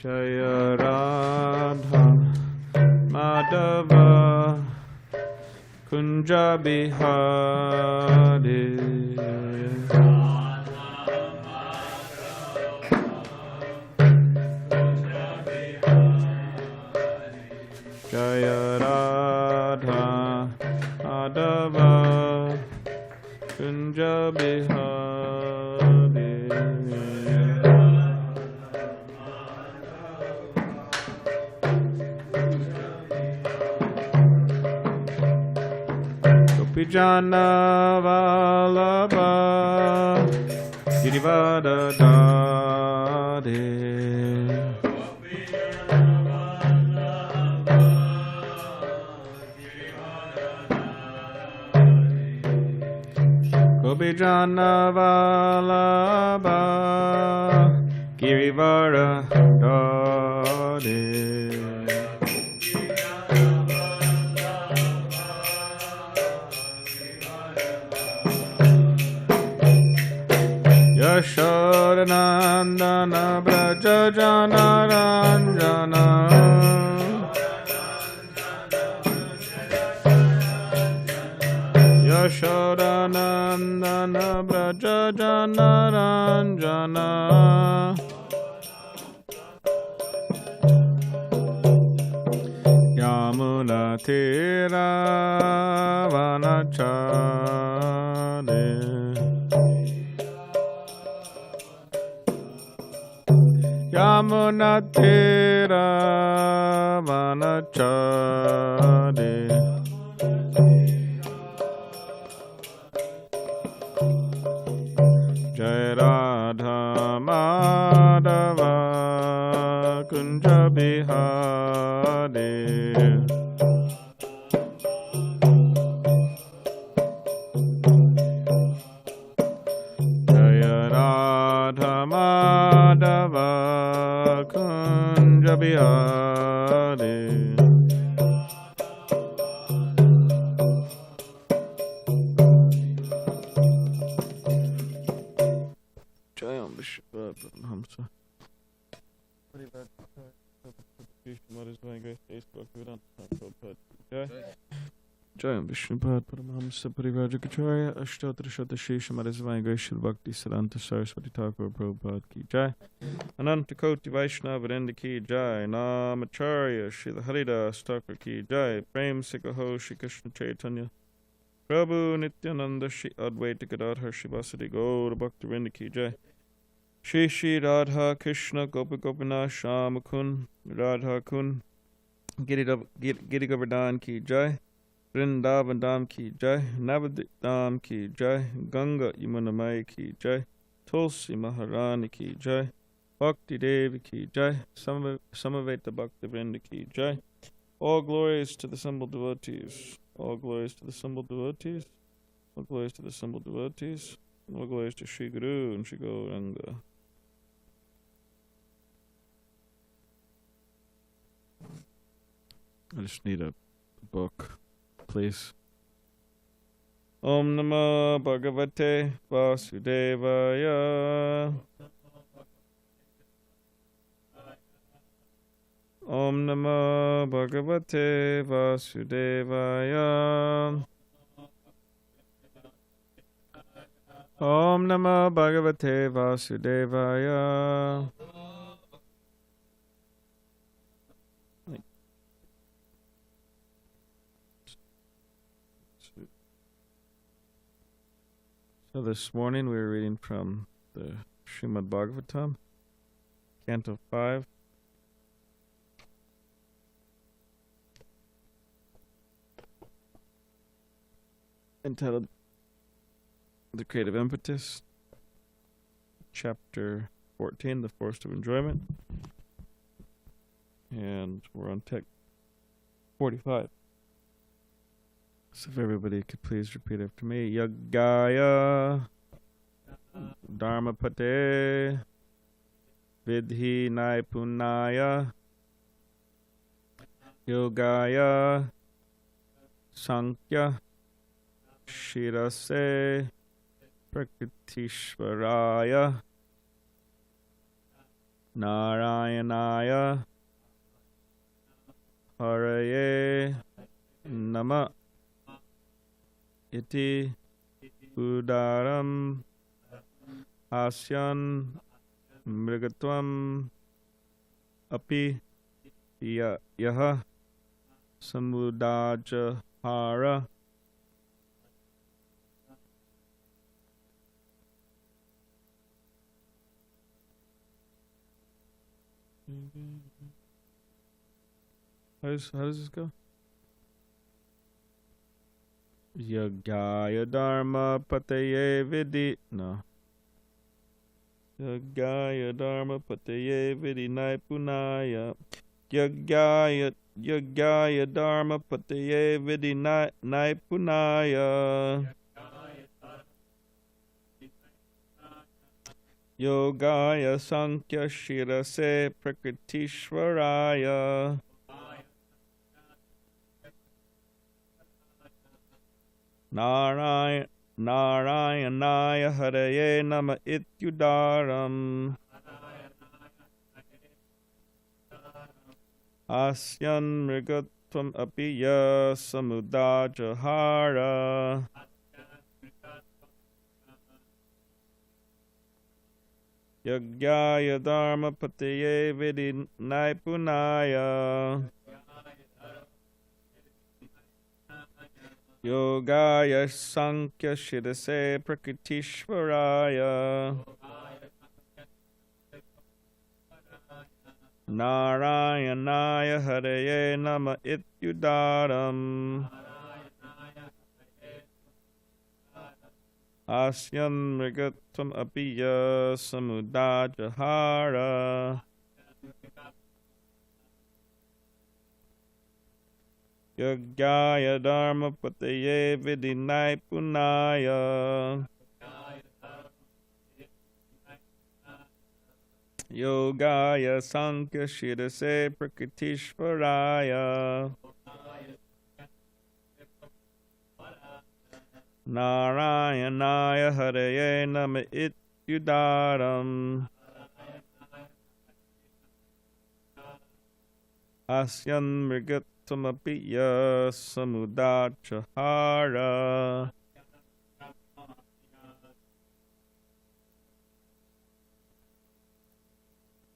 Jaya Radha Madhava Kunja Bihari Jaya Radha Madhava Kunja Bihari Gopijana Vallabha Girivada Dade Gopijana Vallabha Girivara Dade Yashodanandana Brajajana Ranjana Yashodanandana Brajajana Ranjana Yamuna Tira Vanachade Yamuna Tira Vanachade Jai Radha Madhava Kunja Bihari Jaya Radha Madhava Kunja Bihari Jayam Vishwabhadra Hamsa Jayam Vishnupad Paramahamsa Parivrajakacharya Ashtotra Shotashesha Madhasvaya Shri Bhakti Siddhanta Saraswati Thakur Prabhupada Ki Jai Ananta Koti Vaishnava Vrinda Ki Jai Namacharya Shri Haridas Thakur Ki Jai Prem Sikaho Shri Krishna Chaitanya Prabhu Nityananda Shri Advaita Gadadhar Shri Vasadi Gaura Bhakti Vrinda Ki Jai Shri Shri Radha Krishna Gopa Gopinath Shama Kun Radha Kun Giri Govardhan Ki Jai Vrindavan Dham Ki Jai Navadvip Dham Ki Jai Ganga Yamuna Mai Ki Jai Tulsi Maharani Ki Jai Bhakti Devi Ki Jai Samaveta Bhakti Vrinda Ki Jai All glories to the assembled devotees. All glories to the assembled devotees. All glories to the assembled devotees. All glories to Shri Guru and Shri Gauranga. I just need a book, please. Om Namo Bhagavate Vasudevaya. Om Namo Bhagavate Vasudevaya. Om Namo Bhagavate Vasudevaya. So this morning we were reading from the Srimad Bhagavatam, Canto 5. Entitled The Creative Impetus, Chapter 14, The Force of Enjoyment. And we're on Text 45. So if everybody could please repeat after me. Yagaya Dharmapate Vidhi Naipunaya Yogaya Sankhya Shirase Prakritishvaraya Narayanaya Haraye Nama Iti Udaram Asyan Mrigatvam Api Yaha Samudajahara. How does this go? Yagaya Dharma Pataye Vidi. No. Yagaya Dharma Pataye Vidi Naipunaya. Yagaya Dharma Pataye Vidi Naipunaya. Yogaya Sankhya Shirase Prakritishvaraya. Narayanaya Haraye Nama Ityudaram. Asyan Mrigatvam Apiya Samudajahara. Yagyaya Dharma Pataye Vidi Naipunaya. Yogaya Sankhya Shirase Prakritishvaraya. Narayanaya Haraye Nama Ityudaram. Asyan Mrigatvam Apiya Samudajahara. Yagyaya Dharma Pataye Vidi Naipunaya. Yogaya Sankhya Shirase Prakritishvaraya. Narayanaya Haraye Nama Ityudaram. Asyan Mrigatvam Apiya Samudajahara.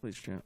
Please chant.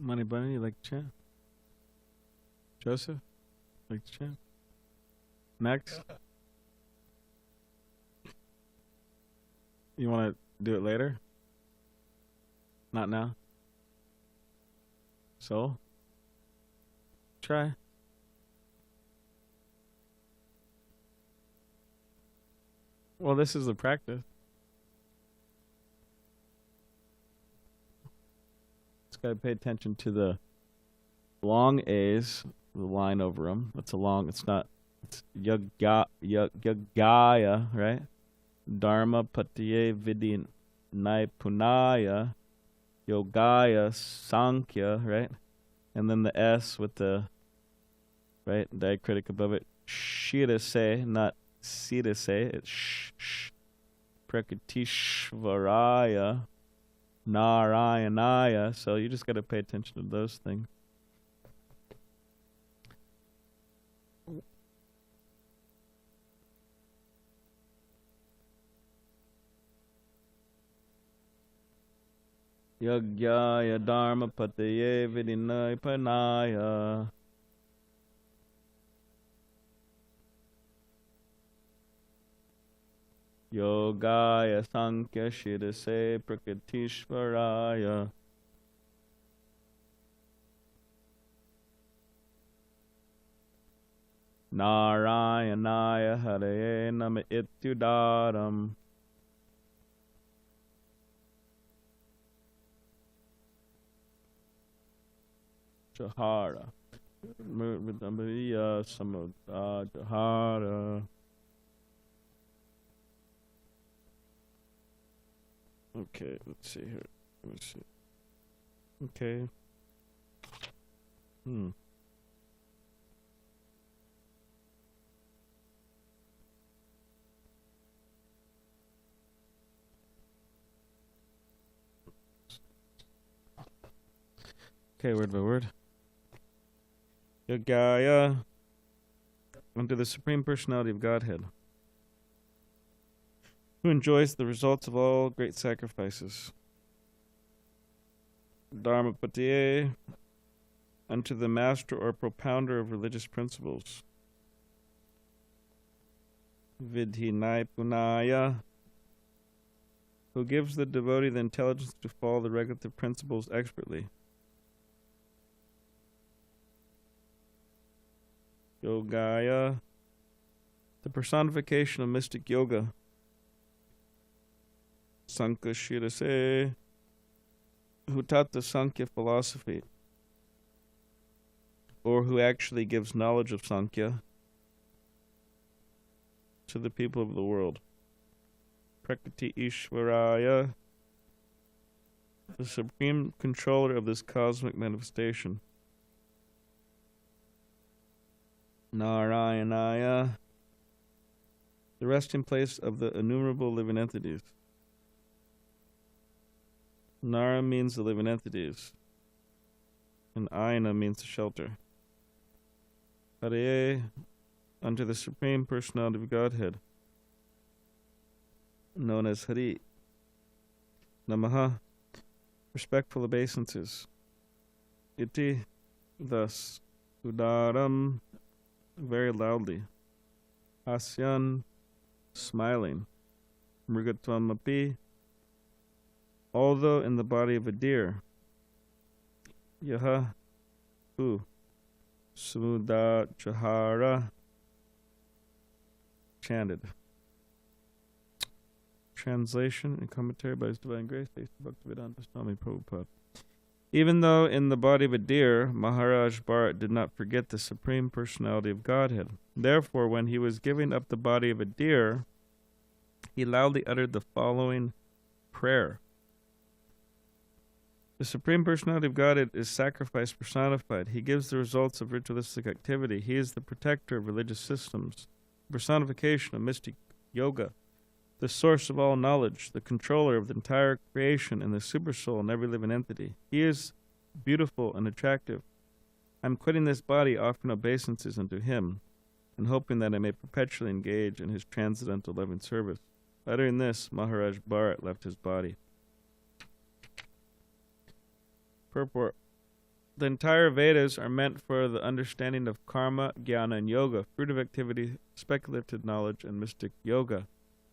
Money Bunny, you like to chant? Joseph, like to chant? Next? You want to do it later? Not now? So? Try. Well, this is the practice. Just got to pay attention to the long A's, the line over them. That's a long, it's not, it's yagaya, right? Dharma patiye vidhi naipunaya, yogaya sankhya, right? And then the S with the, right, diacritic above it, shirase, not sirase, it's sh, prakritishvaraya, narayanaya. So you just got to pay attention to those things. Yagyaya dharma pataye vidinay panaya. Yogaya sankhya shirase prakritishvaraya. Narayanaya hare nama ityudaram. Jahara. Mridambariya samudra jahara. Okay, let's see here. Let me see. Okay. Okay, word by word. Yagaya, unto the Supreme Personality of Godhead, who enjoys the results of all great sacrifices. Dharmapatiye, unto the master or propounder of religious principles. Vidhi naipunaya, who gives the devotee the intelligence to follow the regulative principles expertly. Yogaya, the personification of mystic yoga. Sankhya, who taught the Sankhya philosophy, or who actually gives knowledge of Sankhya to the people of the world. Prakriti Ishvaraya, the supreme controller of this cosmic manifestation. Narayanaya, the resting place of the innumerable living entities. Nara means the living entities, and Ayana means the shelter. Hare, unto the Supreme Personality of Godhead, known as Hari. Namaha, respectful obeisances. Iti, thus. Udaram, very loudly. Asyan, smiling. Mrigatvam api, although in the body of a deer. Yaha, who? Samudra Jahara, chanted. Translation and commentary by His Divine Grace, Bhaktivedanta Swami Prabhupada. Even though in the body of a deer, Maharaj Bharat did not forget the Supreme Personality of Godhead. Therefore, when he was giving up the body of a deer, he loudly uttered the following prayer. The Supreme Personality of Godhead is sacrifice personified. He gives the results of ritualistic activity. He is the protector of religious systems, personification of mystic yoga, the source of all knowledge, the controller of the entire creation and the supersoul in every living entity. He is beautiful and attractive. I am quitting this body, offering obeisances unto him, and hoping that I may perpetually engage in his transcendental loving service. Uttering this, Maharaj Bharat left his body. Purport. The entire Vedas are meant for the understanding of karma, jnana, and yoga, fruit of activity, speculative knowledge, and mystic yoga.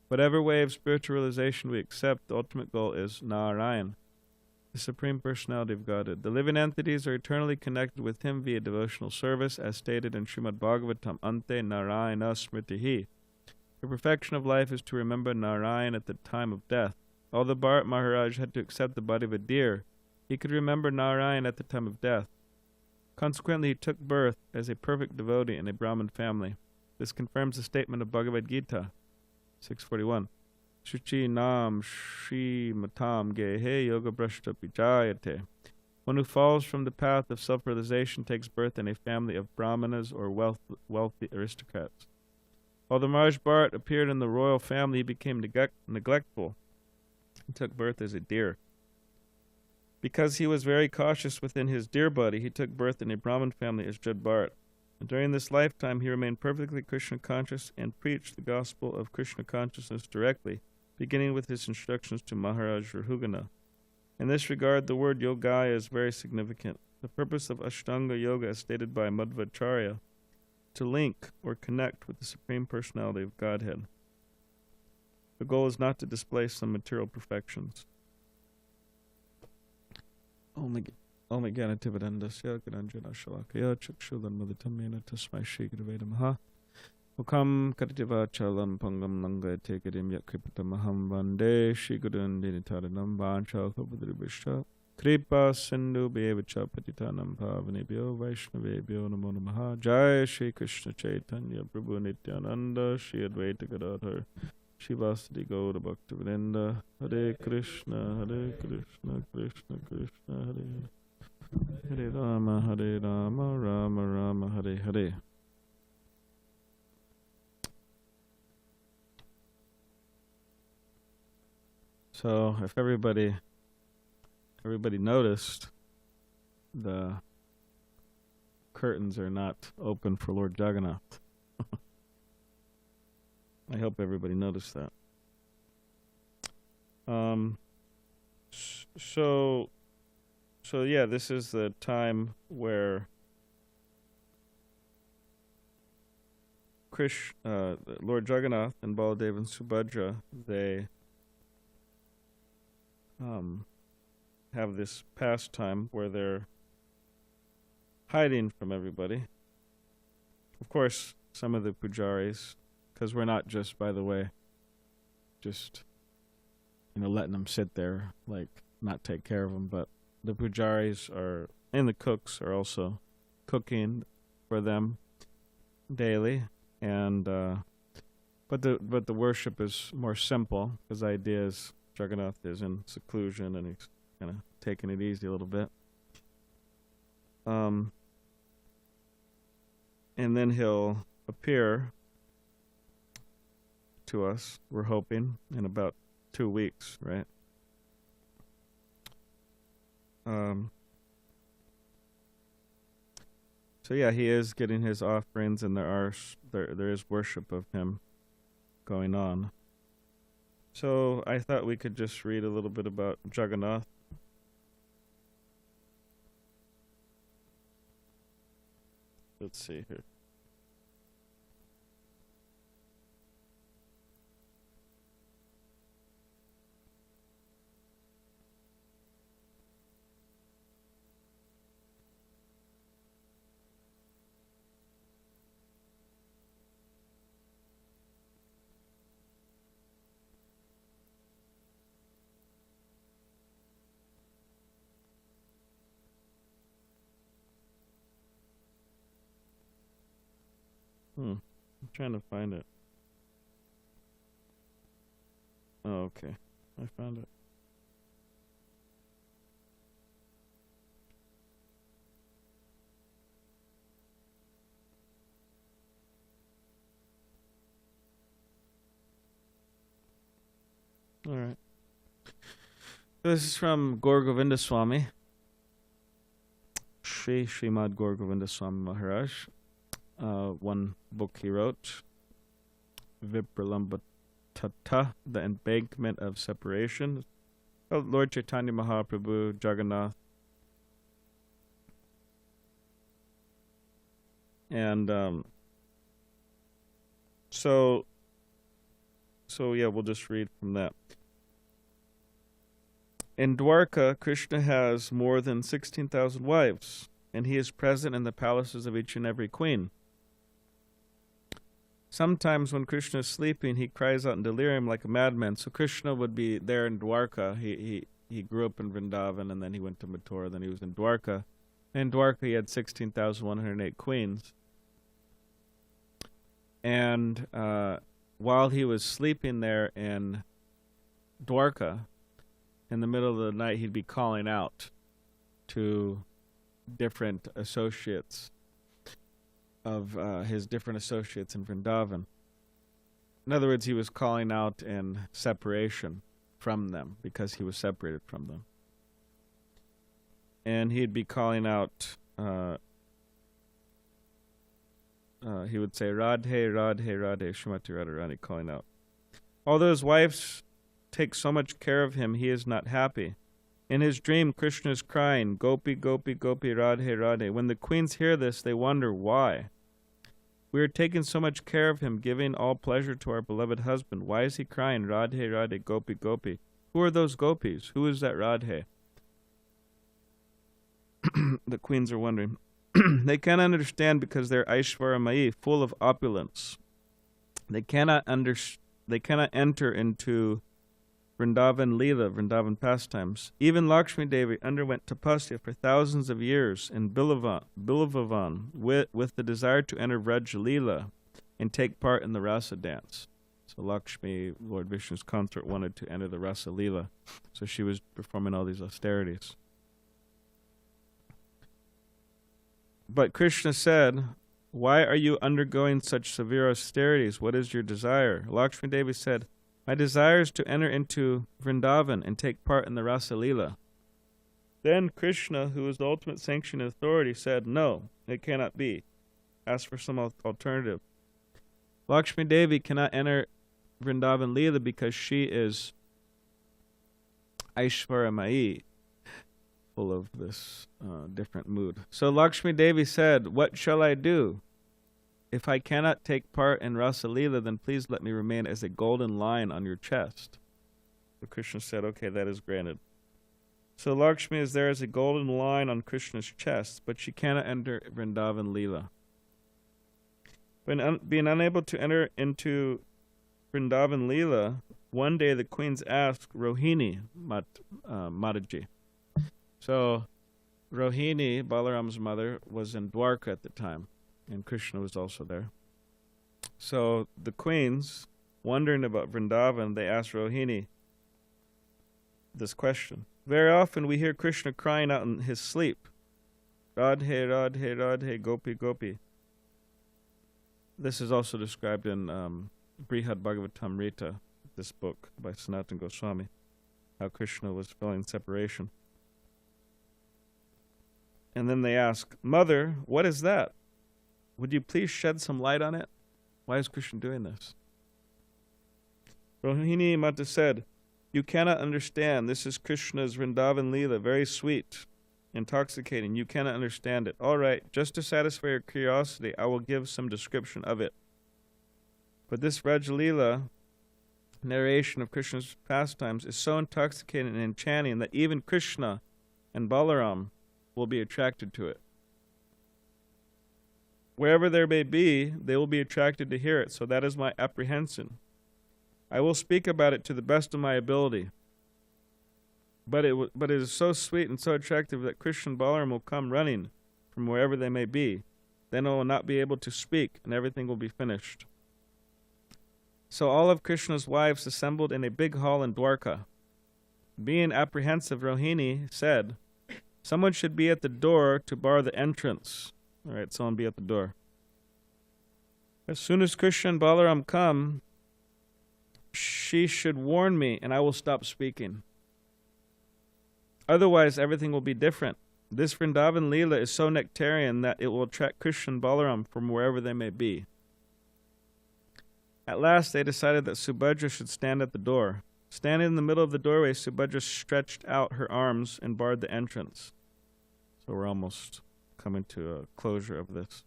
Whatever way of spiritual realization we accept, the ultimate goal is Narayan, the Supreme Personality of Godhead. The living entities are eternally connected with Him via devotional service, as stated in Srimad Bhagavatam, Ante Narayana Smritihi. The perfection of life is to remember Narayan at the time of death. Although Bharat Maharaj had to accept the body of a deer, he could remember Narayan at the time of death. Consequently, he took birth as a perfect devotee in a Brahmin family. This confirms the statement of Bhagavad Gita 641. Shuchi nam shri matam gehe yoga brashta pijayate. One who falls from the path of self-realization takes birth in a family of brahmanas or wealthy aristocrats. Although Maharaj Bharat appeared in the royal family, he became neglectful and took birth as a deer. Because he was very cautious within his deer body, he took birth in a Brahmin family as Jad Bharat. During this lifetime, he remained perfectly Krishna conscious and preached the gospel of Krishna consciousness directly, beginning with his instructions to Maharaj Rahugana. In this regard, the word yogaya is very significant. The purpose of Ashtanga Yoga, as stated by Madhvacharya, to link or connect with the Supreme Personality of Godhead. The goal is not to display some material perfections. Only Ganatividandasya Garanjana Shalakaya Chakshulan Maditamena Tasmai Shikraveda Mukam Karativa Chalam Pangam Langa Tekadim Yakripata Maham Vande Shigurun Dinitaranam Vancha Kabudribisha Kripa Sindhu Bevacha Patitanam Pavanibhyo Vaishnavebhyo Namo Namaha Jai Shri Krishna Chaitanya Prabhu Nityananda Shri Advaita Gadadhar Shivasati Gaura Bhaktivedanta Hare Krishna Krishna Krishna Hare Hare Rama Rama Rama Hare Hare. So if everybody noticed, the curtains are not open for Lord Jagannatha. I hope everybody noticed that. So yeah, this is the time where Lord Jagannatha and Baladeva and Subhadra, they have this pastime where they're hiding from everybody. Of course, some of the pujaris, because we're not just, by the way, just, letting them sit there, like, not take care of them, but the pujaris and the cooks are also cooking for them daily, and but the worship is more simple, because the idea is Jagannatha is in seclusion and he's kind of taking it easy a little bit. And then he'll appear to us, we're hoping, in about 2 weeks, right? So yeah, he is getting his offerings, and there is worship of him going on. So I thought we could just read a little bit about Jagannatha. Let's see here. I'm trying to find it. Oh, okay. I found it. All right. This is from Gaur Govinda Swami, Srimad Gaur Govinda Swami Maharaj. One book he wrote, Vipralambatata, The Embankment of Separation. Lord Chaitanya Mahaprabhu, Jagannath, And so yeah, we'll just read from that. In Dwarka, Krishna has more than 16,000 wives, and he is present in the palaces of each and every queen. Sometimes when Krishna is sleeping, he cries out in delirium like a madman. So Krishna would be there in Dwarka. He grew up in Vrindavan, and then he went to Mathura, then he was in Dwarka. In Dwarka, he had 16,108 queens. And while he was sleeping there in Dwarka, in the middle of the night, he'd be calling out to different associates of his different associates in Vrindavan. In other words, he was calling out in separation from them because he was separated from them. And he'd be calling out, he would say, Radhe, Radhe, Radhe, Srimati, Radharani, calling out. Although his wives take so much care of him, he is not happy. In his dream, Krishna is crying, Gopi, Gopi, Gopi, Radhe, Radhe. When the queens hear this, they wonder why. We are taking so much care of him, giving all pleasure to our beloved husband. Why is he crying, Radhe, Radhe, Gopi, Gopi? Who are those gopis? Who is that Radhe? The queens are wondering. They cannot understand because they're Aishwaramayi, full of opulence. They cannot enter into Vrindavan Lila, Vrindavan pastimes. Even Lakshmi Devi underwent tapasya for thousands of years in Bilavavan with the desire to enter Vrajet Lila and take part in the rasa dance. So Lakshmi, Lord Vishnu's consort, wanted to enter the rasa Lila, so she was performing all these austerities. But Krishna said, why are you undergoing such severe austerities? What is your desire? Lakshmi Devi said, my desire is to enter into Vrindavan and take part in the Rasa Lila. Then Krishna, who is the ultimate sanction and authority, said, no, it cannot be. Ask for some alternative. Lakshmi Devi cannot enter Vrindavan Lila because she is Aishwaramayi, full of this different mood. So Lakshmi Devi said, what shall I do? If I cannot take part in Rasa Lila, then please let me remain as a golden line on your chest. So Krishna said, okay, that is granted. So Lakshmi is there as a golden line on Krishna's chest, but she cannot enter Vrindavan Lila. Being unable to enter into Vrindavan Lila, one day the queens asked Rohini Mataji. So Rohini, Balaram's mother, was in Dwarka at the time, and Krishna was also there. So the queens, wondering about Vrindavan, they asked Rohini this question. Very often we hear Krishna crying out in his sleep, Radhe, Radhe, Radhe, Gopi, Gopi. This is also described in Srimad Bhagavatam Rita, this book by Sanatana Goswami, how Krishna was feeling separation. And then they ask, Mother, what is that? Would you please shed some light on it? Why is Krishna doing this? Rohini Mata said, you cannot understand. This is Krishna's Vrindavan Lila, very sweet, intoxicating. You cannot understand it. All right, just to satisfy your curiosity, I will give some description of it. But this Vrajet Lila, narration of Krishna's pastimes, is so intoxicating and enchanting that even Krishna and Balaram will be attracted to it. Wherever there may be, they will be attracted to hear it, so that is my apprehension. I will speak about it to the best of my ability. But it is so sweet and so attractive that Krishna and Balaram will come running from wherever they may be. Then I will not be able to speak, and everything will be finished. So all of Krishna's wives assembled in a big hall in Dwarka. Being apprehensive, Rohini said, someone should be at the door to bar the entrance. All right, someone be at the door. As soon as Krishna and Balaram come, she should warn me, and I will stop speaking. Otherwise, everything will be different. This Vrindavan Lila is so nectarian that it will attract Krishna and Balaram from wherever they may be. At last, they decided that Subhadra should stand at the door. Standing in the middle of the doorway, Subhadra stretched out her arms and barred the entrance. So we're almost coming to a closure of this.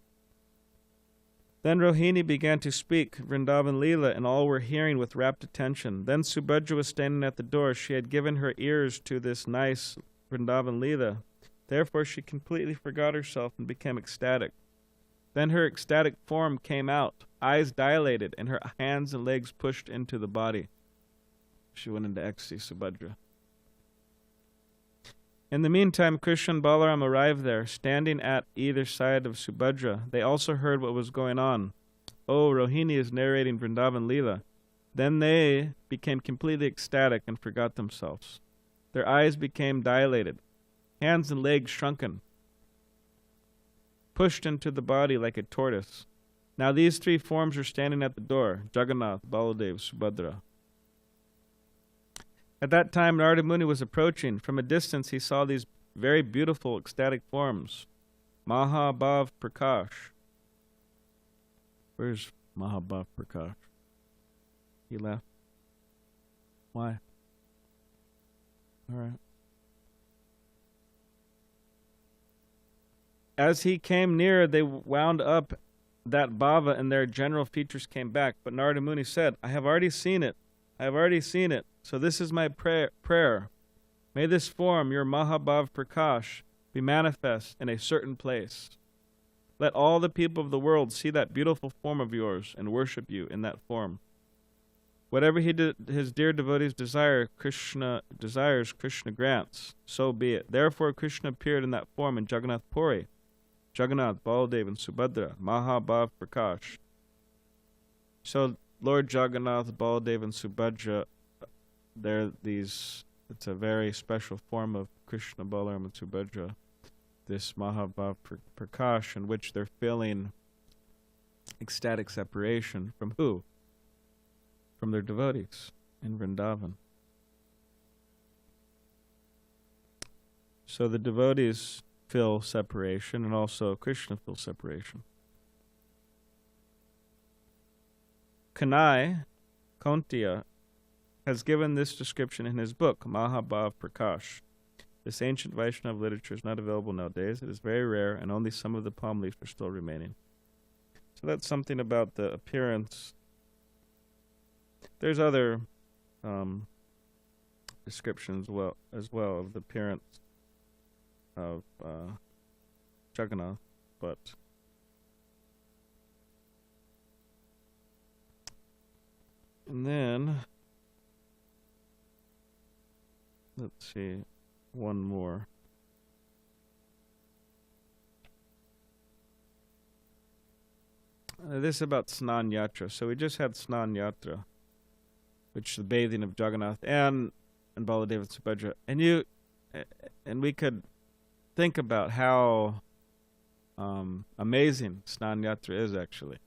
Then Rohini began to speak Vrindavan Lila, and all were hearing with rapt attention. Then Subhadra was standing at the door. She had given her ears to this nice Vrindavan Lila. Therefore she completely forgot herself and became ecstatic. Then her ecstatic form came out, eyes dilated, and her hands and legs pushed into the body. She went into ecstasy, Subhadra. In the meantime, Krishna and Balaram arrived there, standing at either side of Subhadra. They also heard what was going on. Oh, Rohini is narrating Vrindavan Lila. Then they became completely ecstatic and forgot themselves. Their eyes became dilated, hands and legs shrunken, pushed into the body like a tortoise. Now these three forms are standing at the door, Jagannatha, Baladeva, Subhadra. At that time, Narada Muni was approaching. From a distance, he saw these very beautiful, ecstatic forms. Mahabhav Prakash. Where's Mahabhav Prakash? He left. Why? All right. As he came near, they wound up that bhava, and their general features came back. But Narada Muni said, I have already seen it. I have already seen it. So this is my prayer. May this form, your Mahabhav Prakash, be manifest in a certain place. Let all the people of the world see that beautiful form of yours and worship you in that form. Whatever his dear devotees desires, Krishna grants. So be it. Therefore Krishna appeared in that form in Jagannath Puri. Jagannath, Baladeva, and Subhadra, Mahabhav Prakash. So Lord Jagannatha, Baladeva, and Subhadra, it's a very special form of Krishna, Balaram, and Subhadra, this Mahabhav Prakash, in which they're feeling ecstatic separation from who? From their devotees in Vrindavan. So the devotees feel separation, and also Krishna feels separation. Kanai, Kontia, has given this description in his book, Mahabhav Prakash. This ancient Vaishnava literature is not available nowadays. It is very rare, and only some of the palm leaves are still remaining. So that's something about the appearance. There's other descriptions as well of the appearance of Jagannath, but and then let's see, one more. This is about Snan Yatra. So we just had Snan Yatra, which is the bathing of Jagannath and Baladeva and Subhadra. And we could think about how amazing Snan Yatra is actually,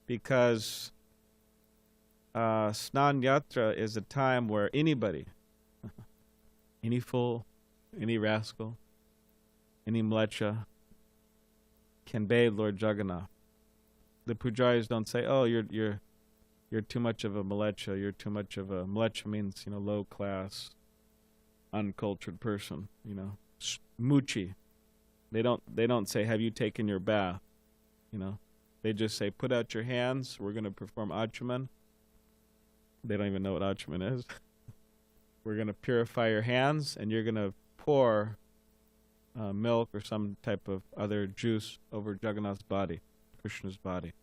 because Snan Yatra is a time where anybody, any fool, any rascal, any mlecha can bathe Lord Jagannath. The pujaris don't say, "Oh, you're too much of a mlecha. You're too much of a mlecha means low class, uncultured person. Muchi." They don't say, "Have you taken your bath?" They just say, "Put out your hands. We're going to perform achaman." They don't even know what achaman is. We're going to purify your hands, and you're going to pour milk or some type of other juice over Jagannath's body, Krishna's body.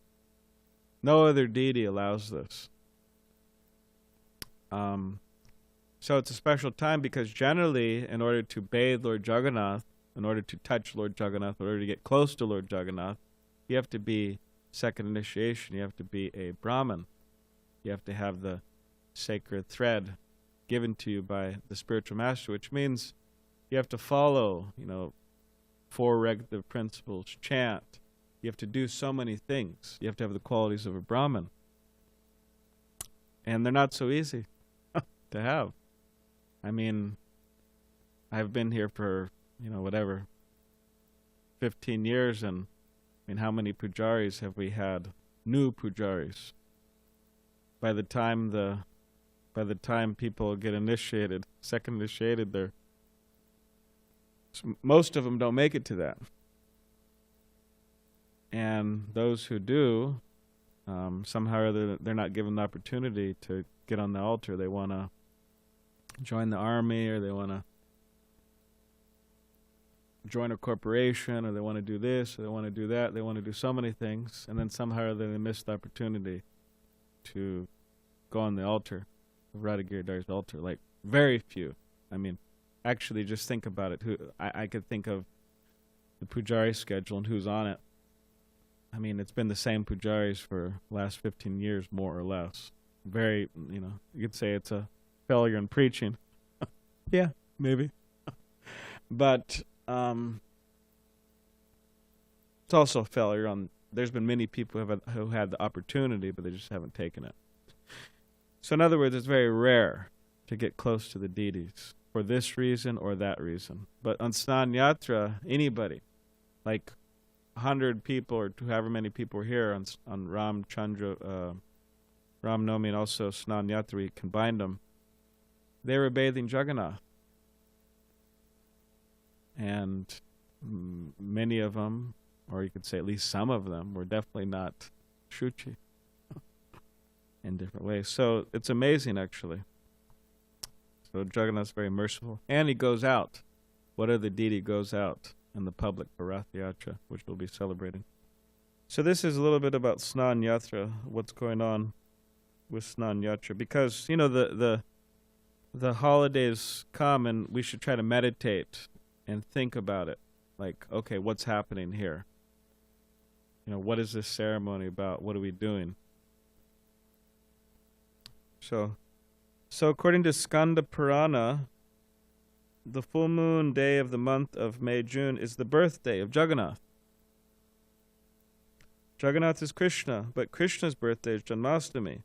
No other deity allows this. So it's a special time because generally, in order to bathe Lord Jagannath, in order to touch Lord Jagannath, in order to get close to Lord Jagannath, you have to be second initiation. You have to be a Brahmin. You have to have the sacred thread given to you by the spiritual master, which means you have to follow, four regulative principles, chant. You have to do so many things. You have to have the qualities of a Brahmin. And they're not so easy to have. I mean, I've been here for, 15 years, and how many pujaris have we had? New pujaris. By the time people get initiated, second initiated, most of them don't make it to that. And those who do, somehow or other, they're not given the opportunity to get on the altar. They want to join the army, or they want to join a corporation, or they want to do this, or they want to do that. They want to do so many things, and then somehow or other they miss the opportunity to go on the altar, Radha Giridhari's altar. Like, very few. I mean, actually, just think about it. I could think of the pujari schedule and who's on it. I mean, it's been the same pujaris for the last 15 years, more or less. Very, you could say it's a failure in preaching. Yeah, maybe. But it's also a failure on, there's been many people who had the opportunity, but they just haven't taken it. So in other words, it's very rare to get close to the deities for this reason or that reason. But on Snan Yatra, anybody, like 100 people or however many people were here on Ram Chandra, Ram Nomi, and also Snan Yatra, we combined them. They were bathing Jagannatha. And many of them, or you could say at least some of them, were definitely not Shuchi in different ways. So it's amazing, actually. So Jagannath's very merciful. And he goes out. What other deity goes out in the public for Rath Yatra, which we'll be celebrating? So this is a little bit about Snan Yatra, what's going on with Snan Yatra. Because, the holidays come and we should try to meditate and think about it. Like, okay, what's happening here? What is this ceremony about? What are we doing? So according to Skanda Purana, the full moon day of the month of May-June is the birthday of Jagannatha. Jagannatha is Krishna, but Krishna's birthday is Janmashtami,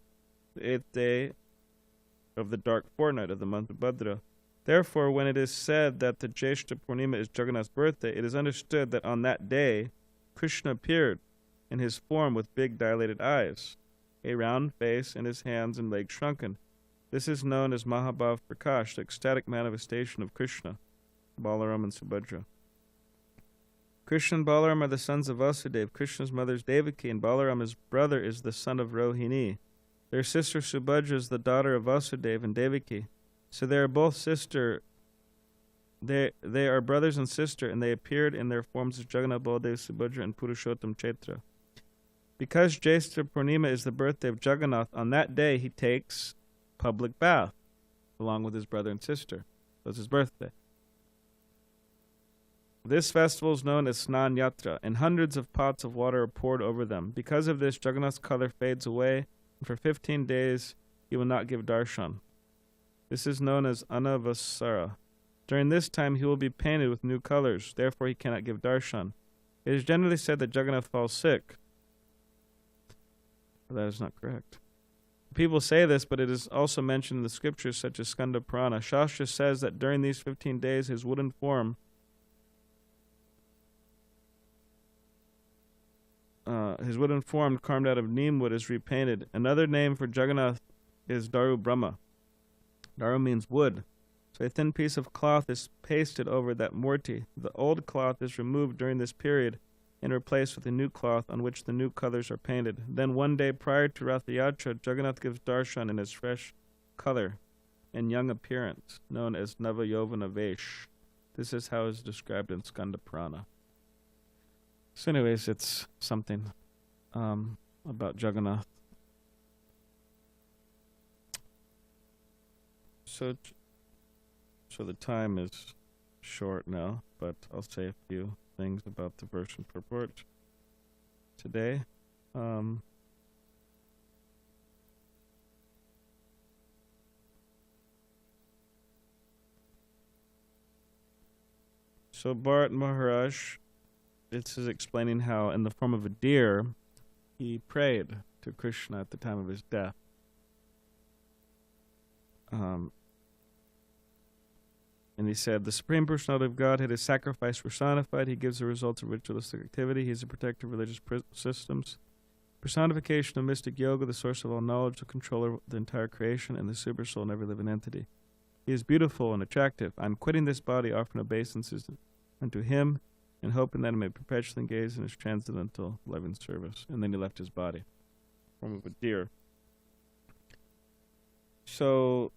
the 8th day of the dark fortnight of the month of Bhadra. Therefore, when it is said that the Jyeshta Purnima is Jagannath's birthday, it is understood that on that day, Krishna appeared in his form with big dilated eyes, a round face, and his hands and legs shrunken. This is known as Mahabhav Prakash, the ecstatic manifestation of Krishna, Balaram and Subhadra. Krishna and Balaram are the sons of Vasudeva. Krishna's mother is Devaki, and Balaram, his brother, is the son of Rohini. Their sister Subhadra is the daughter of Vasudeva and Devaki. So they are both sister. They are brothers and sister, and they appeared in their forms as Jagannath, Baladeva, Subhadra, and Purushottam Chaitra. Because Jyeshta Purnima is the birthday of Jagannath, on that day he takes public bath, along with his brother and sister. That's his birthday. This festival is known as Snan Yatra, and hundreds of pots of water are poured over them. Because of this, Jagannath's color fades away, and for 15 days he will not give darshan. This is known as Anavasara. During this time he will be painted with new colors, therefore he cannot give darshan. It is generally said that Jagannath falls sick. But that is not correct. People say this, but it is also mentioned in the scriptures such as Skanda Purana. Shastra says that during these 15 days his wooden form carved out of neem wood is repainted. Another name for Jagannath is Daru Brahma. Daru means wood. So a thin piece of cloth is pasted over that murti. The old cloth is removed during this period and replaced with a new cloth on which the new colors are painted. Then one day prior to Rath Yatra, Jagannath gives darshan in his fresh color and young appearance, known as Navayovana Vesh. This is how it is described in Skanda Purana. So anyways, it's something about Jagannath. So the time is short now, but I'll say a few things about the verse and purport today. So Bharat Maharaj, this is explaining how in the form of a deer, he prayed to Krishna at the time of his death. And he said, the Supreme Personality of Godhead is sacrifice personified. He gives the results of ritualistic activity. He is the protector of religious systems. Personification of mystic yoga, the source of all knowledge, the controller of the entire creation, and the super soul, never living entity. He is beautiful and attractive. I am quitting this body, offering obeisances unto him. in hoping that he may perpetually engage in his transcendental loving service. And then he left his body, form of a deer. So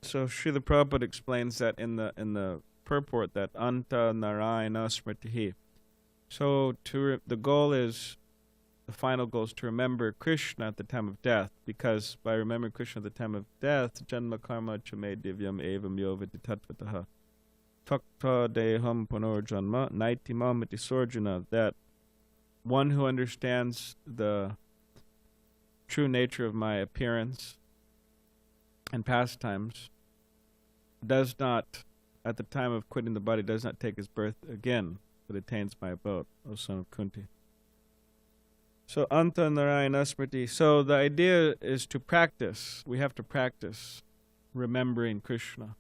Srila Prabhupada explains that in the purport that anta narayana smritihi. So the goal is, the final goal is to remember Krishna at the time of death, because by remembering Krishna at the time of death, janma karma chame divyam evam yovati tattvataha takta deham punorjanma naitimam iti sorjuna, that one who understands the true nature of my appearance and pastimes does not, at the time of quitting the body, does not take his birth again, but attains my abode, O son of Kunti. So, anta narayana smriti. So the idea is to practice. We have to practice remembering Krishna.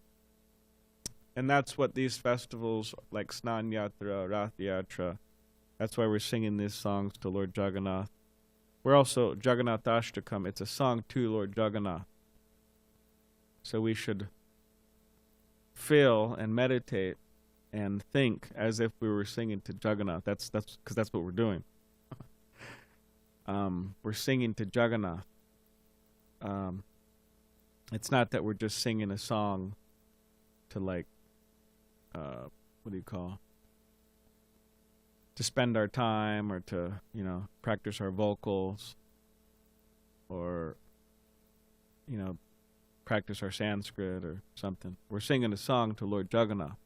And that's what these festivals like Snan Yatra, Rath Yatra, that's why we're singing these songs to Lord Jagannatha. We're also Jagannatha-ashtakam. It's a song to Lord Jagannatha. So we should feel and meditate and think as if we were singing to Jagannath. That's because that's what we're doing. We're singing to Jagannath. It's not that we're just singing a song to to spend our time or to, practice our vocals or, practice our Sanskrit or something. We're singing a song to Lord Jagannath.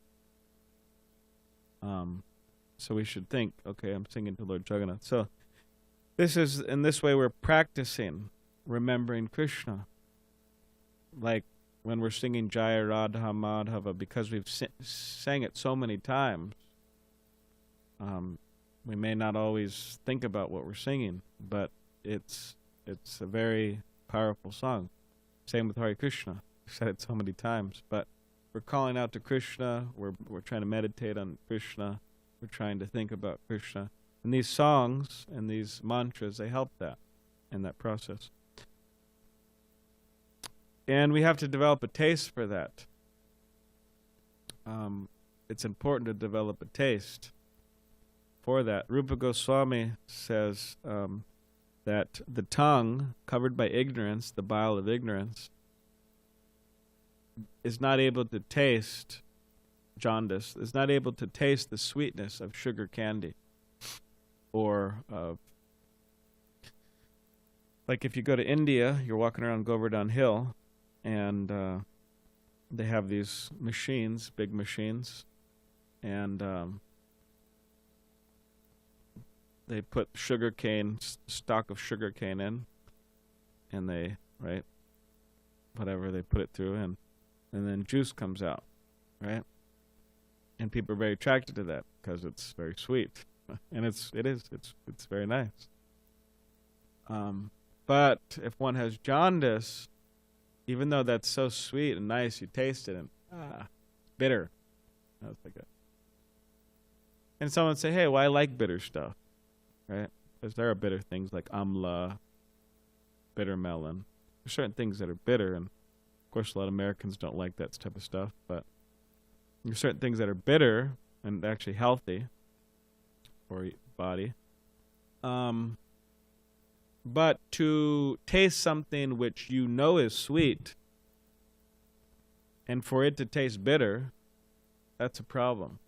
So we should think, okay, I'm singing to Lord Jagannath. So in this way we're practicing remembering Krishna. Like when we're singing Jaya Radha Madhava, because we've sang it so many times, we may not always think about what we're singing, but it's a very powerful song. Same with Hare Krishna. We've said it so many times, but we're calling out to Krishna. We're trying to meditate on Krishna. We're trying to think about Krishna. And these songs and these mantras, they help that in that process. And we have to develop a taste for that. It's important to develop a taste for that. Rupa Goswami says that the tongue, covered by ignorance, the bile of ignorance, is not able to taste jaundice, is not able to taste the sweetness of sugar candy. Or like if you go to India, you're walking around Govardhan Hill, and they have these machines, big machines, and they put stock of sugar cane in, and they, whatever they put it through, and then juice comes out, right? And people are very attracted to that because it's very sweet, and it's very nice. But if one has jaundice, even though that's so sweet and nice, you taste it and bitter. That's like that. And someone would say, "Hey, well, I like bitter stuff," right? Because there are bitter things like amla, bitter melon. There's certain things that are bitter, and of course, a lot of Americans don't like that type of stuff. But there's certain things that are bitter and actually healthy for your body. But to taste something which you know is sweet, and for it to taste bitter, that's a problem.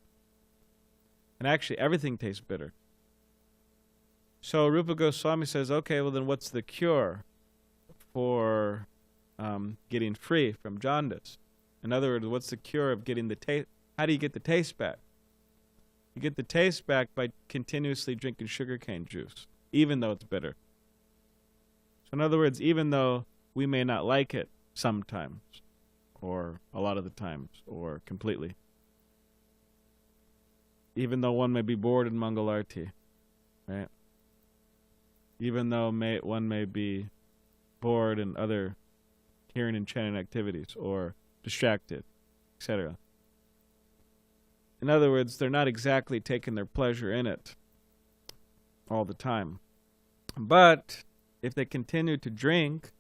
And actually, everything tastes bitter. So Rupa Goswami says, okay, well then what's the cure for getting free from jaundice? In other words, what's the cure of getting the taste? How do you get the taste back? You get the taste back by continuously drinking sugarcane juice, even though it's bitter. So in other words, even though we may not like it sometimes, or a lot of the times, or completely, even though one may be bored in Mangalarti, right? Even though one may be bored in other hearing and chanting activities, or distracted, etc. In other words, they're not exactly taking their pleasure in it all the time. But if they continue to drink,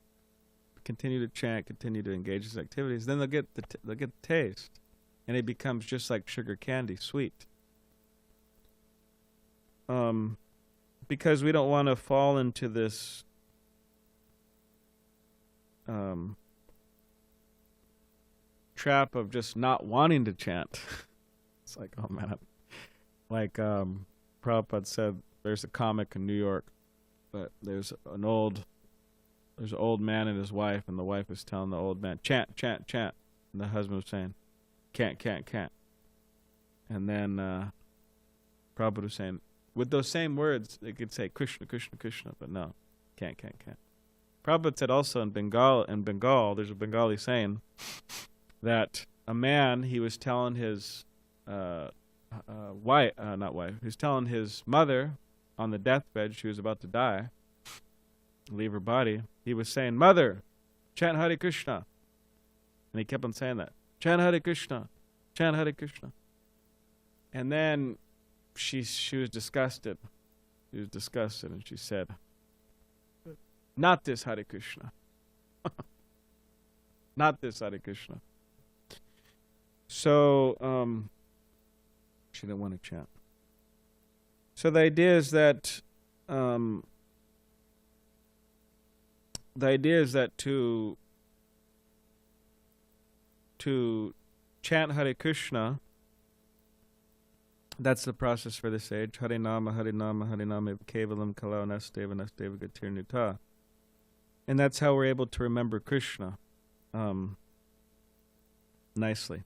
continue to chant, continue to engage in these activities, then they'll get the taste, and it becomes just like sugar candy, sweet. Because we don't want to fall into this trap of just not wanting to chant. It's like, oh man, like Prabhupada said, there's a comic in New York, but there's an old man and his wife, and the wife is telling the old man, chant, chant, chant, and the husband was saying, can't, can't, can't. And then Prabhupada was saying, with those same words, they could say Krishna, Krishna, Krishna, but no, can't, can't, can't. Prabhupada said also in Bengal, there's a Bengali saying that a man, he was telling his wife, he was telling his mother on the deathbed, she was about to die, leave her body. He was saying, "Mother, chant Hare Krishna," and he kept on saying that, chant Hare Krishna, chant Hare Krishna. And then she was disgusted. She was disgusted, and she said, "Not this Hare Krishna, not this Hare Krishna." So she didn't want to chant. So the idea is that to chant Hare Krishna, that's the process for this age. Hare Nama, Hare Nama, Hare Nama, Kevalam, Kalau, Nasteva, Nasteva, Gatir, and that's how we're able to remember Krishna nicely.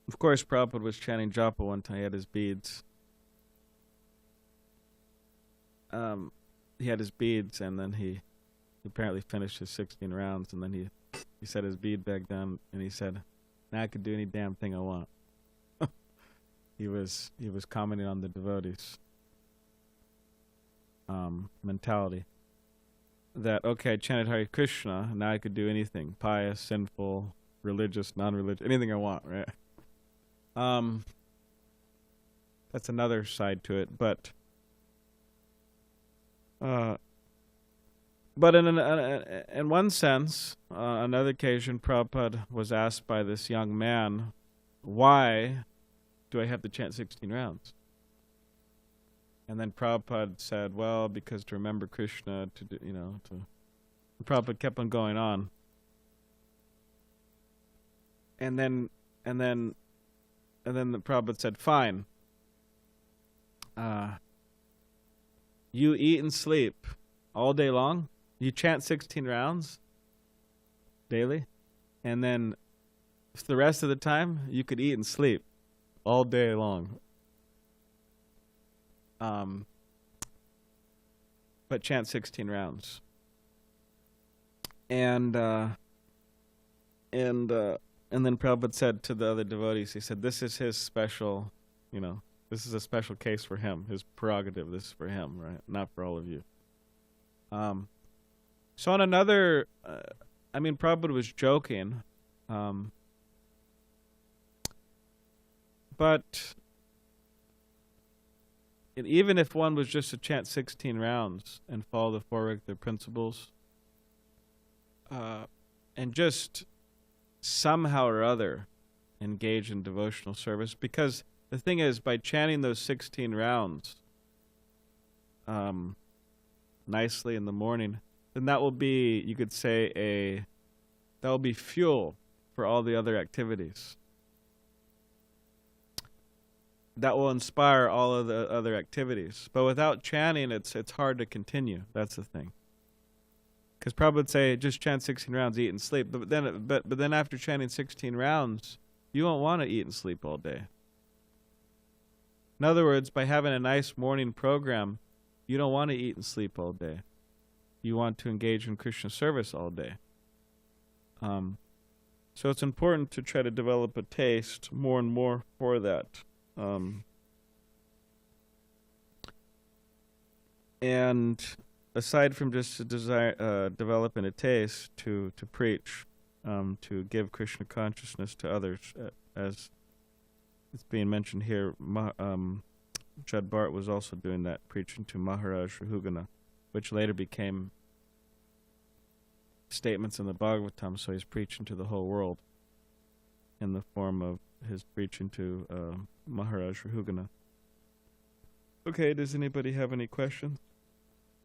Of course, Prabhupada was chanting japa one time. He had his beads. He had his beads, and then he apparently finished his 16 rounds, and then he set his bead bag down, and he said, "Now I could do any damn thing I want." He was commenting on the devotees' mentality. That, okay, I chanted Hare Krishna, now I could do anything. Pious, sinful, religious, non-religious, anything I want, right? That's another side to it, but in one sense, another occasion, Prabhupada was asked by this young man, "Why do I have to chant 16 rounds?" And then Prabhupada said, "Well, because to remember Krishna, to do, to." Prabhupada kept on going on, and then the Prabhupada said, "Fine. You eat and sleep all day long. You chant 16 rounds daily, and then the rest of the time you could eat and sleep all day long. But chant 16 rounds." And then Prabhupada said to the other devotees, he said, "This is his special, this is a special case for him, his prerogative. This is for him, right? Not for all of you." So on another, Prabhupada was joking, but even if one was just to chant 16 rounds and follow the four regular principles, and just somehow or other engage in devotional service, because the thing is, by chanting those 16 rounds nicely in the morning, then that will be, you could say, that will be fuel for all the other activities. That will inspire all of the other activities. But without chanting, it's hard to continue. That's the thing. Because Prabhupada would say, just chant 16 rounds, eat and sleep. But then after chanting 16 rounds, you won't want to eat and sleep all day. In other words, by having a nice morning program, you don't want to eat and sleep all day. You want to engage in Krishna service all day. So it's important to try to develop a taste more and more for that. And aside from just developing a taste to preach, to give Krishna consciousness to others, as it's being mentioned here, Jad Bharat was also doing that, preaching to Maharaj Rahugana, which later became statements in the Bhagavatam, so he's preaching to the whole world in the form of his preaching to Maharaj Rahugana. Okay, does anybody have any questions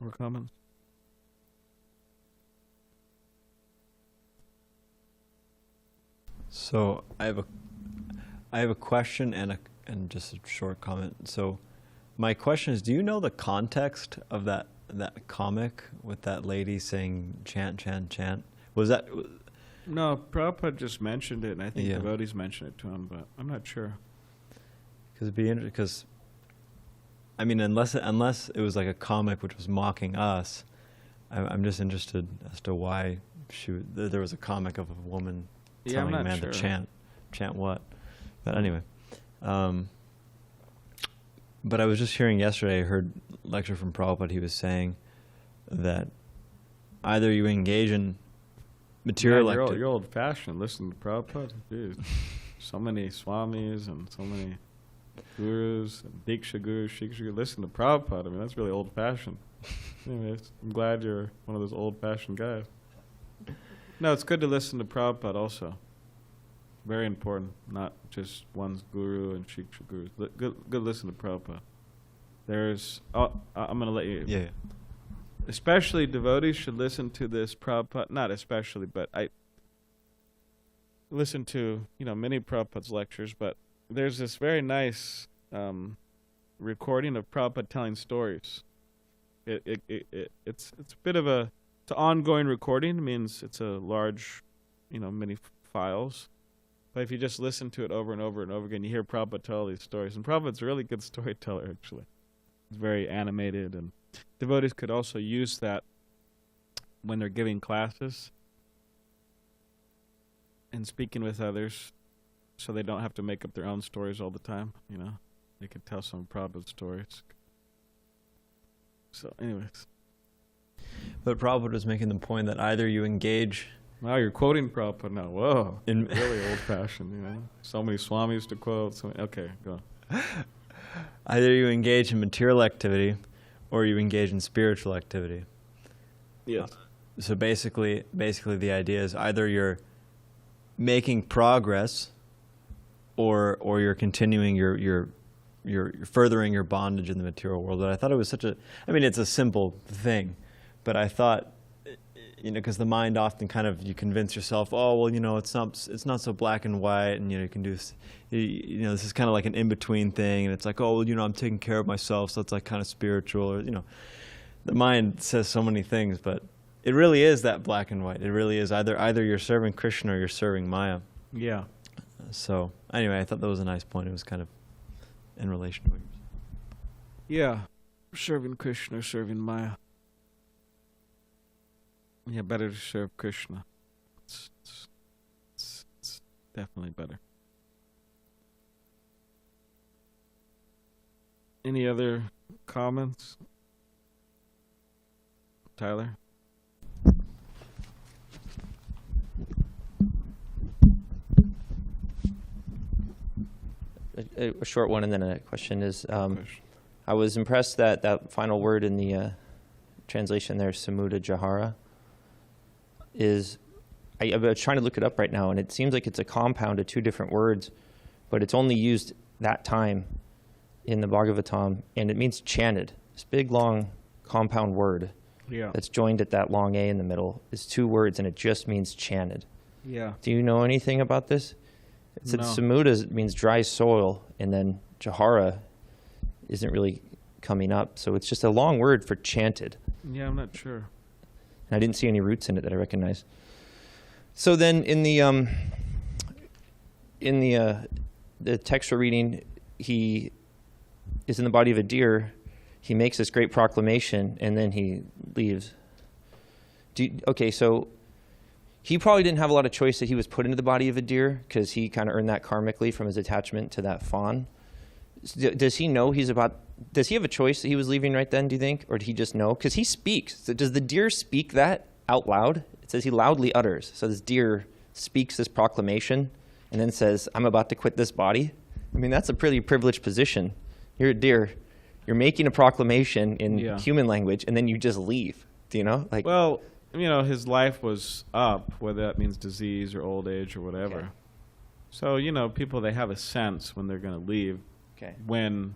or comments? So I have a question and just a short comment. So my question is, do you know the context of that comic with that lady saying chant, chant, chant? Was that? No, Prabhupada just mentioned it, and I think devotees mentioned it to him, but I'm not sure. Because I mean, unless it was like a comic which was mocking us, I'm just interested as to why there was a comic of a woman telling a man to chant what. But anyway, but I was just hearing yesterday, I heard a lecture from Prabhupada, he was saying that either you engage in material activity. You're old-fashioned. Listen to Prabhupada. Jeez. So many swamis and so many gurus and diksha gurus, shiksha gurus. Listen to Prabhupada. I mean, that's really old-fashioned. Anyways, I'm glad you're one of those old-fashioned guys. No, it's good to listen to Prabhupada also. Very important, not just one's guru and shiksha gurus. Good listen to Prabhupada. I'm going to let you. Yeah. Especially devotees should listen to this Prabhupada. Not especially, but I listen to many Prabhupada's lectures. But there's this very nice recording of Prabhupada telling stories. It's a bit of it's an ongoing recording. It means it's a large, many files. But if you just listen to it over and over and over again, you hear Prabhupada tell all these stories. And Prabhupada's a really good storyteller, actually. He's very animated, and devotees could also use that when they're giving classes and speaking with others, so they don't have to make up their own stories all the time. They could tell some Prabhupada stories. So, anyways. But Prabhupada was making the point that either you engage. Wow, you're quoting Prabhupada now. Whoa, really old-fashioned. So many swamis to quote. Okay, go on. Either you engage in material activity, or you engage in spiritual activity. Yes. So basically, the idea is either you're making progress, or you're continuing you're furthering your bondage in the material world. But I thought it was it's a simple thing, but I thought, because the mind often kind of, you convince yourself, oh well, it's not so black and white, and you can do this. This is kind of like an in-between thing, and it's like, oh well, I'm taking care of myself, so it's like kind of spiritual, or the mind says so many things, but it really is that black and white. It really is either you're serving Krishna or you're serving Maya. Yeah. So anyway, I thought that was a nice point. It was kind of in relation to what you were saying. Yeah, serving Krishna or serving Maya. Yeah, better to serve Krishna. It's definitely better. Any other comments? Tyler? A short one and then a question is, I was impressed that final word in the translation there, samudra jahara, is, I was trying to look it up right now, and it seems like it's a compound of two different words, but it's only used that time in the Bhagavatam, and it means chanted. This big, long, compound word that's joined at that long A in the middle is two words, and it just means chanted. Yeah. Do you know anything about this? It said samudra means dry soil, and then jahara isn't really coming up, so it's just a long word for chanted. Yeah, I'm not sure. I didn't see any roots in it that I recognize. So then in the text we're reading, he is in the body of a deer. He makes this great proclamation, and then he leaves. So he probably didn't have a lot of choice that he was put into the body of a deer, because he kind of earned that karmically from his attachment to that fawn. Does he know does he have a choice that he was leaving right then, do you think? Or did he just know? Because he speaks. So does the deer speak that out loud? It says he loudly utters. So this deer speaks this proclamation and then says, I'm about to quit this body. I mean, that's a pretty privileged position. You're a deer. You're making a proclamation in Yeah. human language, and then you just leave. Do you know? Like, Well, his life was up, whether that means disease or old age or whatever. Okay. So, people, they have a sense when they're going to leave, okay. when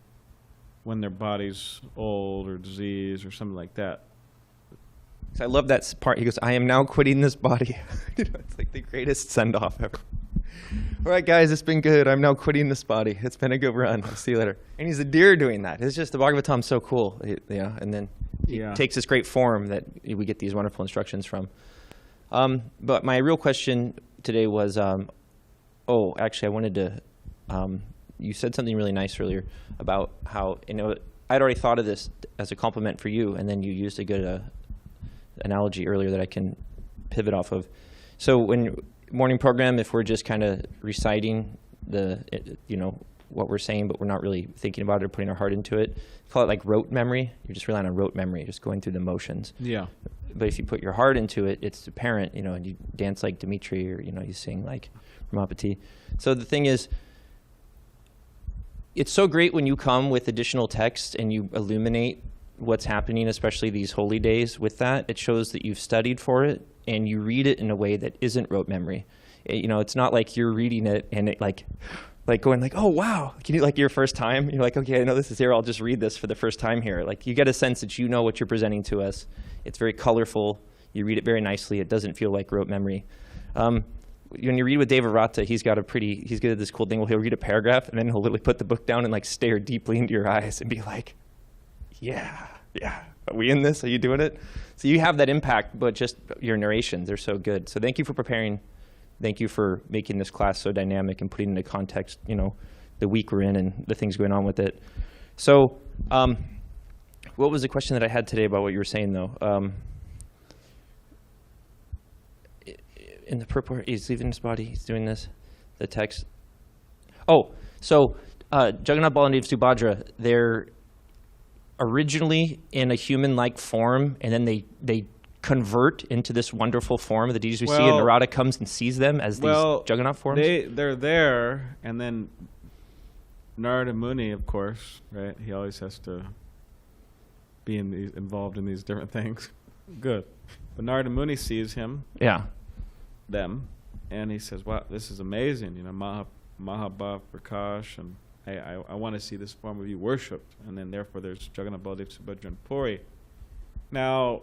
their body's old or diseased or something like that. So I love that part. He goes, I am now quitting this body. It's like the greatest send-off ever. All right, guys, it's been good. I'm now quitting this body. It's been a good run. I'll see you later. And he's a deer doing that. It's just the Bhagavatam's so cool. And then it takes this great form that we get these wonderful instructions from. But my real question today was, actually, I wanted to, you said something really nice earlier about how, I'd already thought of this as a compliment for you, and then you used a good analogy earlier that I can pivot off of. So when morning program, if we're just kind of reciting what we're saying, but we're not really thinking about it or putting our heart into it, call it like rote memory. You're just relying on rote memory, just going through the motions. Yeah. But if you put your heart into it, it's apparent, and you dance like Dimitri, or, you sing like Ramapati. So the thing is, it's so great when you come with additional text and you illuminate what's happening, especially these holy days with that. It shows that you've studied for it and you read it in a way that isn't rote memory. It's not like you're reading it and it like going like, oh, wow. Can you, like, your first time? You're like, okay, I know this is here. I'll just read this for the first time here. Like, you get a sense that you know what you're presenting to us. It's very colorful. You read it very nicely. It doesn't feel like rote memory. When you read with Deva Rata, he's good at this cool thing where he'll read a paragraph and then he'll literally put the book down and like stare deeply into your eyes and be like, yeah, are we in this? Are you doing it? So you have that impact, but just your narrations, they're so good. So thank you for preparing. Thank you for making this class so dynamic and putting into context, the week we're in and the things going on with it. So what was the question that I had today about what you were saying, though? In the purport, he's leaving his body, he's doing this, the text. Oh, so Jagannatha, Baladeva, Subhadra, they're originally in a human-like form, and then they convert into this wonderful form of the deities we see, and Narada comes and sees them as these Jagannath forms? They're there, and then Narada Muni, of course, right? He always has to be involved in these different things. Good. But Narada Muni sees them, and he says, wow, this is amazing, Mahabhav Prakash, and I want to see this form of you worshipped. And then therefore there's Jagannatha, Baladeva, Subhadra, and Puri. Now,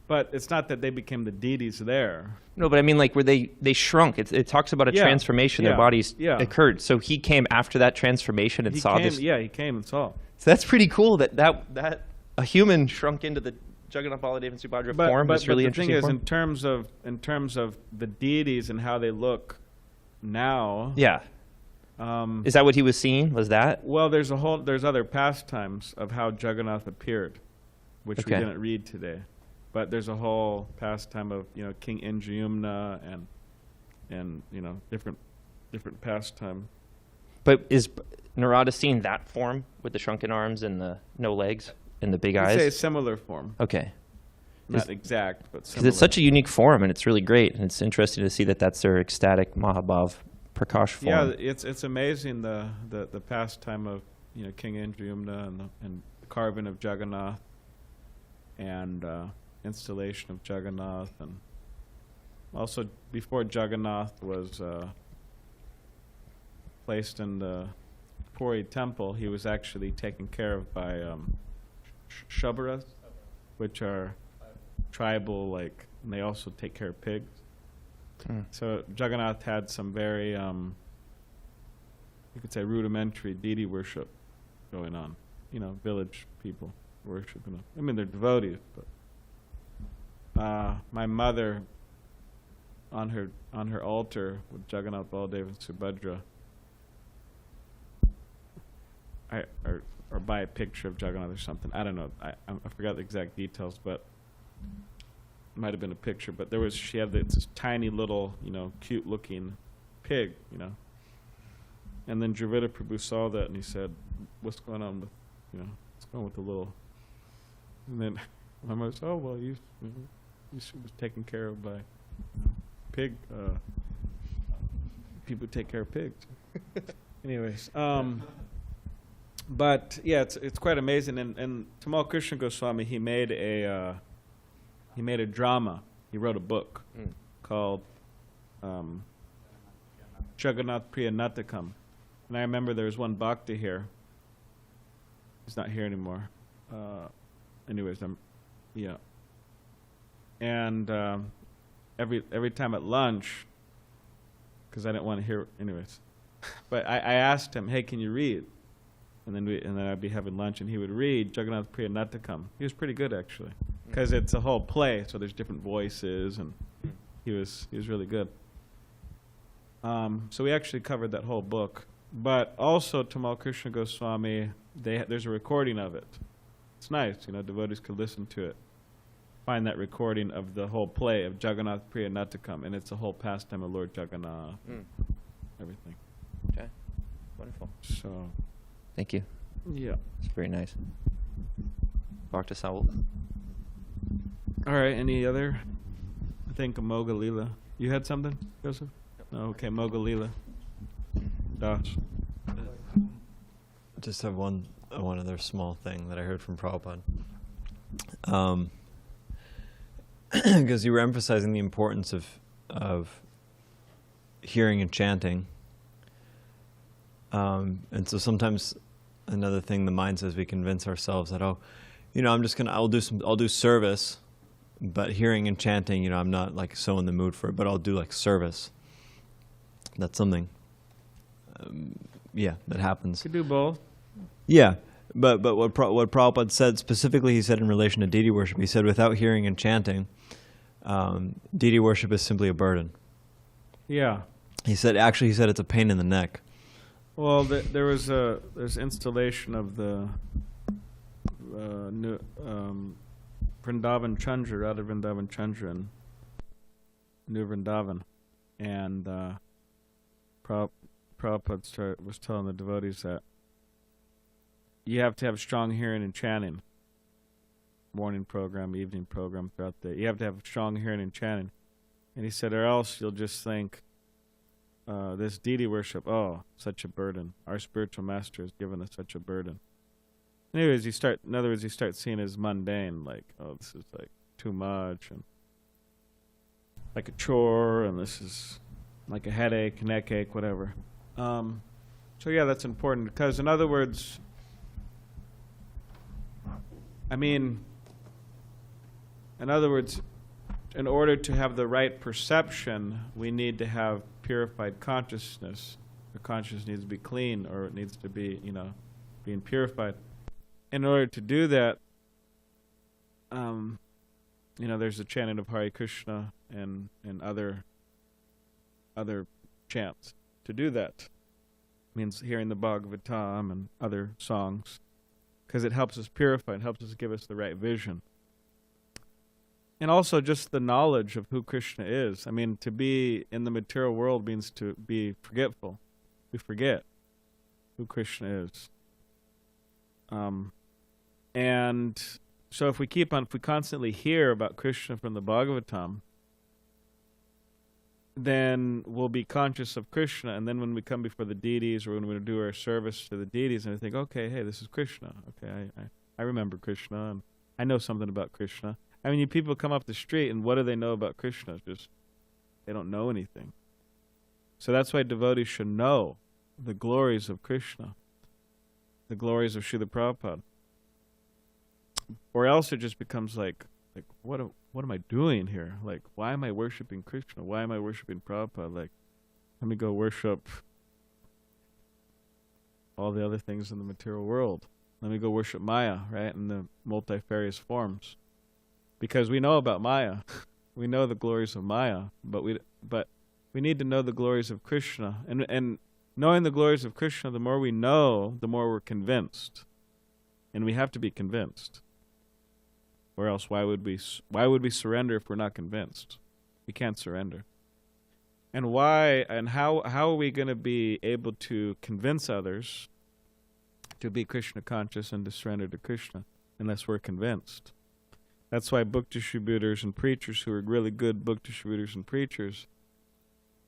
but it's not that they became the deities there. No, but I mean, like, where they shrunk. It talks about a transformation. Their bodies occurred. So he came after that transformation and saw this. Yeah, he came and saw. So that's pretty cool that a human shrunk into the Jagannatha, Baladeva, and Subhadra form. But really interesting. The thing is, in terms of the deities and how they look now. Yeah. Is that what he was seeing? Was that? Well, there's other pastimes of how Jagannath appeared, which we didn't read today. But there's a whole pastime of King Indrayumna and different pastime. But is Narada seeing that form with the shrunken arms and the no legs and the big eyes? I'd say a similar form. Okay. Not exact, but similar. Because it's such a unique form, and it's really great, and it's interesting to see that that's their ecstatic Mahabhav Prakash form. Yeah, it's amazing the pastime of King Indrayumna and the carving of Jagannath and installation of Jagannath, and also before Jagannath was placed in the Puri temple, he was actually taken care of by Shabbaras, which are tribal, and they also take care of pigs. So Jagannath had some very, you could say, rudimentary deity worship going on. Village people worshiping him. I mean, they're devotees, but my mother, on her altar with Jagannath, Baladeva, and Subhadra, or by a picture of Jagannath or something. I don't know. I forgot the exact details, but it might have been a picture. But she had this tiny little, cute-looking pig, And then Dravida Prabhu saw that and he said, "What's going on with, what's going on with the little?" And then my mother said, "Oh, well, you was taken care of by pig. People take care of pigs." Anyways, but yeah, it's quite amazing. And Tamal Krishna Goswami, he made a drama. He wrote a book called Jagannatha Priya Natakam. And I remember there was one bhakta here. He's not here anymore. Anyways, yeah. And every time at lunch, because I didn't want to hear, anyways. But I asked him, hey, can you read? And then I'd be having lunch, and he would read Jagannatha Priya Natakam. He was pretty good, actually, because it's a whole play, so there's different voices, and he was really good. So we actually covered that whole book. But also Tamal Krishna Goswami, there's a recording of it. It's nice, devotees could listen to it. Find that recording of the whole play of Jagannatha Priya Natakam, and it's a whole pastime of Lord Jagannatha, everything. Okay, wonderful. So, thank you. Yeah. It's very nice. Bhakta Sawul. All right, any other? I think Moga Lila. You had something, Joseph? No, okay, Moga Lila. Das. Just have one other small thing that I heard from Prabhupada. Because you were emphasizing the importance of hearing and chanting. And so sometimes another thing the mind says, we convince ourselves that, I'll do service, but hearing and chanting, I'm not like so in the mood for it, but I'll do like service. That's something, that happens. Could do both. Yeah, but what Prabhupada said specifically, he said in relation to deity worship, he said without hearing and chanting, deity worship is simply a burden. Yeah. He said it's a pain in the neck. Well, there's installation of the new Vrindavan Chandra, Radha Vrindavan Chandra in New Vrindavan, and Prabhupada was telling the devotees that you have to have strong hearing and chanting. Morning program, evening program, throughout the day. You have to have strong hearing and chanting. And he said, or else you'll just think, this deity worship, such a burden. Our spiritual master has given us such a burden. Anyways, you start seeing it as mundane, like, this is like too much, and like a chore, and this is like a headache, neck ache, whatever. So yeah, that's important, because in other words, in order to have the right perception, we need to have purified consciousness. The consciousness needs to be clean, or it needs to be, being purified. In order to do that, there's the chanting of Hare Krishna and other chants. To do that means hearing the Bhagavatam and other songs, because it helps us purify, it helps us give us the right vision. And also just the knowledge of who Krishna is. To be in the material world means to be forgetful. We forget who Krishna is. And so if we constantly hear about Krishna from the Bhagavatam, then we'll be conscious of Krishna, and then when we come before the deities, or when we do our service to the deities, and we think, okay, hey, this is Krishna. Okay, I remember Krishna, and I know something about Krishna. People come up the street, and what do they know about Krishna? Just, they don't know anything. So that's why devotees should know the glories of Krishna, the glories of Srila Prabhupada. Or else it just becomes like what am I doing here? Like, why am I worshiping Krishna? Why am I worshiping Prabhupada? Like, let me go worship all the other things in the material world. Let me go worship Maya, right, in the multifarious forms. Because we know about Maya. We know the glories of Maya, but we need to know the glories of Krishna. And knowing the glories of Krishna, the more we know, the more we're convinced. And we have to be convinced. Or else why would we surrender if we're not convinced? We can't surrender. And how are we going to be able to convince others to be Krishna conscious and to surrender to Krishna unless we're convinced? That's why book distributors and preachers who are really good book distributors and preachers,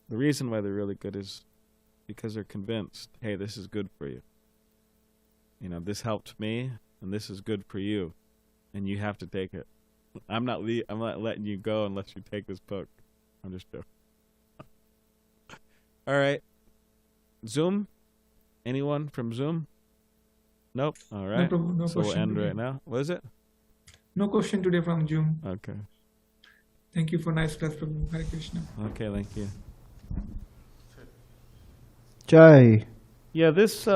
the reason why they're really good is, because they're convinced, hey, this is good for you. You know, this helped me, and this is good for you, and you have to take it. I'm not letting you go unless you take this book. I'm just joking. All right. Zoom? Anyone from Zoom? Nope. All right. No, no so we'll question end today. right now. What is it? No question today from Zoom. Okay. Thank you for nice class, Prabhu. Hare Krishna. Okay, thank you. Jai. Yeah, this